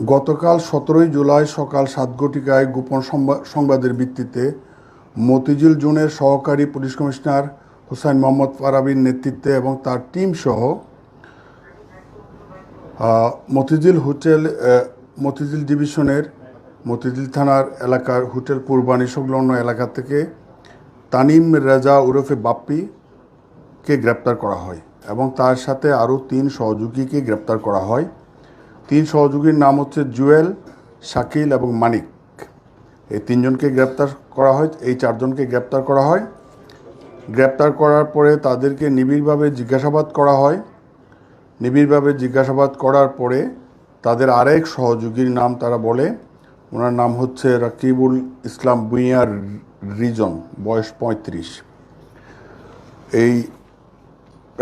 গতকাল 17 জুলাই সকাল 7 ঘটিকায় গোপন সংবাদের ভিত্তিতে মতিঝিল জোনের সহকারী পুলিশ কমিশনার হুসাইন মোহাম্মদ ফারাবীর নেতৃত্বে এবং তার টিম সহ মতিঝিল ডিভিশনের মতিঝিল থানার এলাকার হোটেল কুরবানি সংলগ্ন এলাকা থেকে তানিম রেজা ওরফে বাপ্পিকে গ্রেপ্তার করা হয় এবং তার সাথে আরও 3 সহযোগীকে গ্রেপ্তার করা হয়। 3 সহযোগীর নাম হচ্ছে জুয়েল, শাকিল এবং মানিক। এই 3 জনকে গ্রেপ্তার করা হয়, এই 4 জনকে গ্রেপ্তার করা হয়। গ্রেপ্তার করার পরে তাদেরকে নিবিড়ভাবে জিজ্ঞাসাবাদ করা হয়। নিবিড়ভাবে জিজ্ঞাসাবাদ করার পরে তাদের আরেক সহযোগীর নাম তারা বলে, ওনার নাম হচ্ছে রাকিবুল ইসলাম ভূঁইয়া রিজন, বয়স 35। এই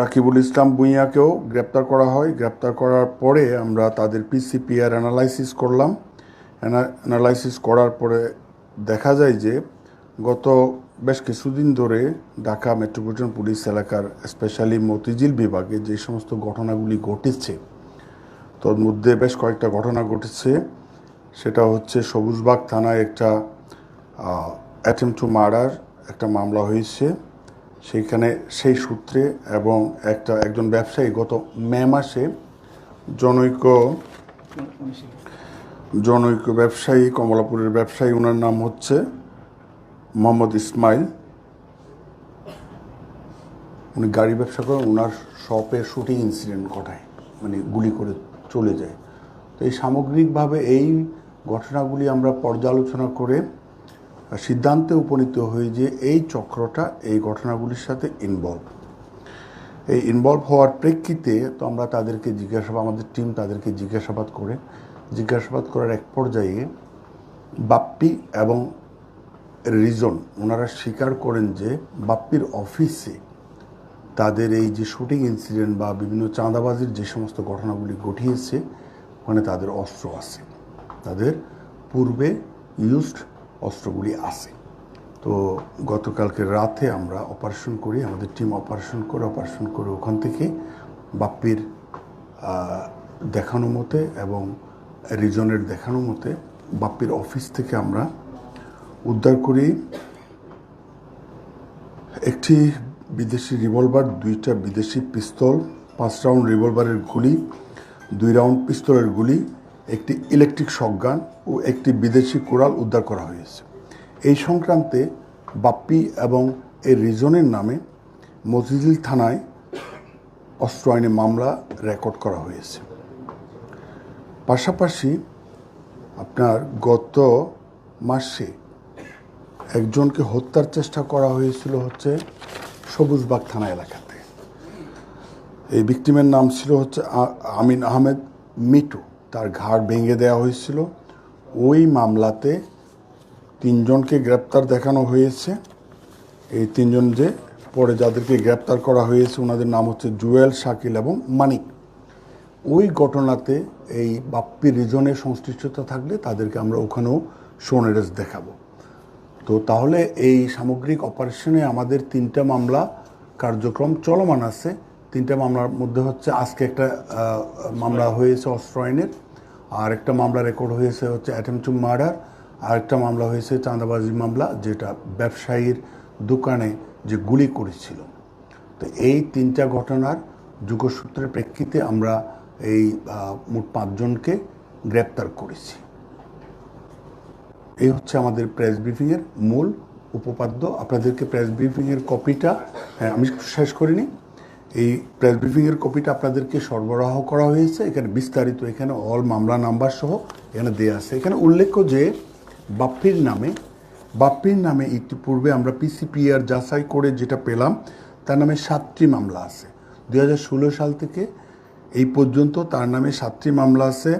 রাকিবুল ইসলাম ভূঁইয়াকেও গ্রেপ্তার করা হয়। গ্রেপ্তার করার পরে আমরা তাদের পিসিপিআর অ্যানালাইসিস করলাম। অ্যানালাইসিস করার পরে দেখা যায় যে গত বেশ কিছুদিন ধরে ঢাকা মেট্রোপলিটন পুলিশ এলাকার স্পেশালি মতিঝিল বিভাগে যে সমস্ত ঘটনাগুলি ঘটেছে, তোর মধ্যে বেশ কয়েকটা ঘটনা ঘটেছে। সেটা হচ্ছে সবুজবাগ থানায় একটা অ্যাটেম্প টু মার্ডার একটা মামলা হয়েছে সেইখানে, সেই সূত্রে, এবং একজন ব্যবসায়ী গত মে মাসে জনৈক ব্যবসায়ী, কমলাপুরের ব্যবসায়ী, ওনার নাম হচ্ছে মোহাম্মদ ইসমাইল, উনি গাড়ি ব্যবসা করেন, ওনার শপে শুটিং ইনসিডেন্ট ঘটায়, মানে গুলি করে চলে যায়। তো এই সামগ্রিকভাবে এই ঘটনাগুলি আমরা পর্যালোচনা করে সিদ্ধান্তে উপনীত হই যে এই চক্রটা এই ঘটনাগুলির সাথে ইনভলভ হওয়ার প্রেক্ষিতে তো আমরা তাদেরকে আমাদের টিম তাদেরকে জিজ্ঞাসাবাদ করার এক পর্যায়ে বাপ্পি এবং রিজন ওনারা স্বীকার করেন যে বাপ্পির অফিসে তাদের এই যে শুটিং ইনসিডেন্ট বা বিভিন্ন চাঁদাবাজির যে সমস্ত ঘটনাগুলি ঘটিয়েছে ওখানে তাদের অস্ত্র আছে, তাদের পূর্বে ইউজড অস্ত্রগুলি আছে। তো গতকালকে রাতে আমরা অপারেশন করি, আমাদের টিম অপারেশন করে ওখান থেকে বাপ্পির দেখানো মতে এবং রিজনের দেখানো মতে বাপ্পির অফিস থেকে আমরা উদ্ধার করি একটি বিদেশি রিভলভার, 2টা বিদেশি পিস্তল, 5 রাউন্ড রিভলভারের গুলি, 2 রাউন্ড পিস্তলের গুলি, একটি ইলেকট্রিক শটগান ও একটি বিদেশি কোরাল উদ্ধার করা হয়েছে। এই সংক্রান্তে বাপ্পি এবং এই রিজনের নামে মতিঝিল থানায় অস্ত্র আইনে মামলা রেকর্ড করা হয়েছে। পাশাপাশি আপনার গত মাসে একজনকে হত্যার চেষ্টা করা হয়েছিল হচ্ছে সবুজবাগ থানা এলাকাতে। এই ভিকটিমের নাম ছিল হচ্ছে আমিন আহমেদ মিটু, তার ঘাড় ভেঙে দেওয়া হয়েছিল। ওই মামলাতে 3 জনকে গ্রেপ্তার দেখানো হয়েছে। এই 3 জন যে পরে যাদেরকে গ্রেপ্তার করা হয়েছে ওনাদের নাম হচ্ছে জুয়েল, শাকিল এবং মানিক। ওই ঘটনাতে এই বাপ্পি রিজনের সংশ্লিষ্টতা থাকলে তাদেরকে আমরা ওখানেও শোন এরেস্ট দেখাবো। তো তাহলে এই সামগ্রিক অপারেশনে আমাদের 3টা মামলা কার্যক্রম চলমান আছে। 3টা মামলার মধ্যে হচ্ছে আজকে একটা মামলা হয়েছে অস্ত্র আইনের, আর একটা মামলা রেকর্ড হয়েছে হচ্ছে অ্যাটেম্প টু মার্ডার, আর একটা মামলা হয়েছে চাঁদাবাজি মামলা, যেটা ব্যবসায়ীর দোকানে যে গুলি করেছিল। তো এই 3টা ঘটনার যোগসূত্রের প্রেক্ষিতে আমরা এই মোট 5 জনকে গ্রেপ্তার করেছি। এই হচ্ছে আমাদের প্রেস ব্রিফিংয়ের মূল উপপাদ্য। আপনাদেরকে প্রেস ব্রিফিংয়ের কপিটা, আমি শেষ করিনি, এই প্রেস ব্রিফিংয়ের কপিটা আপনাদেরকে সরবরাহ করা হয়েছে। এখানে বিস্তারিত, এখানে অল মামলা নাম্বার সহ এখানে দেওয়া আছে। এখানে উল্লেখ্য যে বাপ্পির নামে ইতিপূর্বে আমরা পিসিপিআর যাচাই করে যেটা পেলাম তার নামে 7টি মামলা আছে। 2016 সাল থেকে এই পর্যন্ত তার নামে 7টি মামলা আছে।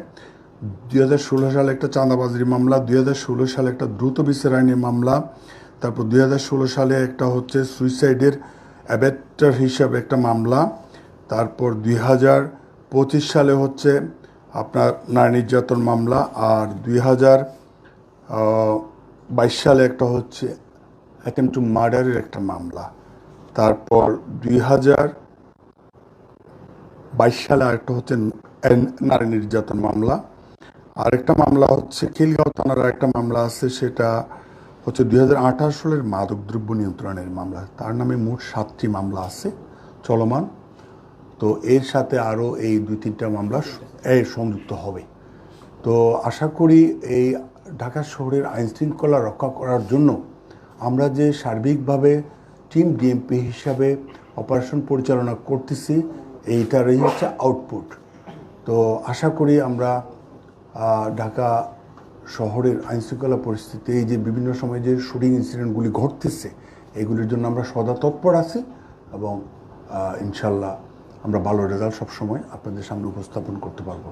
2016 সালে একটা চাঁদাবাজির মামলা, 2016 সালে একটা দ্রুত বিচার আইনের মামলা, তারপর 2016 সালে একটা হচ্ছে সুইসাইডের অ্যাবেটার হিসাবে একটা মামলা, তারপর 2025 সালে হচ্ছে আপনার নারী নির্যাতন মামলা, আর 2022 সালে একটা হচ্ছে অ্যাটেম্প টু মার্ডারের একটা মামলা, তারপর 2022 সালে একটা হচ্ছে নারী নির্যাতন মামলা, আরেকটা মামলা হচ্ছে খিলগাঁও থানার একটা মামলা আছে, সেটা হচ্ছে 2018 সালের মাদকদ্রব্য নিয়ন্ত্রণের মামলা। তার নামে মোট 7টি মামলা আছে চলমান। তো এর সাথে আরও এই 2-3টা মামলা সংযুক্ত হবে। তো আশা করি এই ঢাকা শহরের আইনশৃঙ্খলা রক্ষা করার জন্য আমরা যে সার্বিকভাবে টিম ডিএমপি হিসাবে অপারেশন পরিচালনা করতেছি, এইটারই হচ্ছে আউটপুট। তো আশা করি আমরা ঢাকা শহরের আইনশৃঙ্খলা পরিস্থিতি, এই যে বিভিন্ন সময় যে শুটিং ইনসিডেন্টগুলি ঘটতেছে, এগুলির জন্য আমরা সদা তৎপর আছি এবং ইনশাল্লাহ আমরা ভালো রেজাল্ট সবসময় আপনাদের সামনে উপস্থাপন করতে পারবো।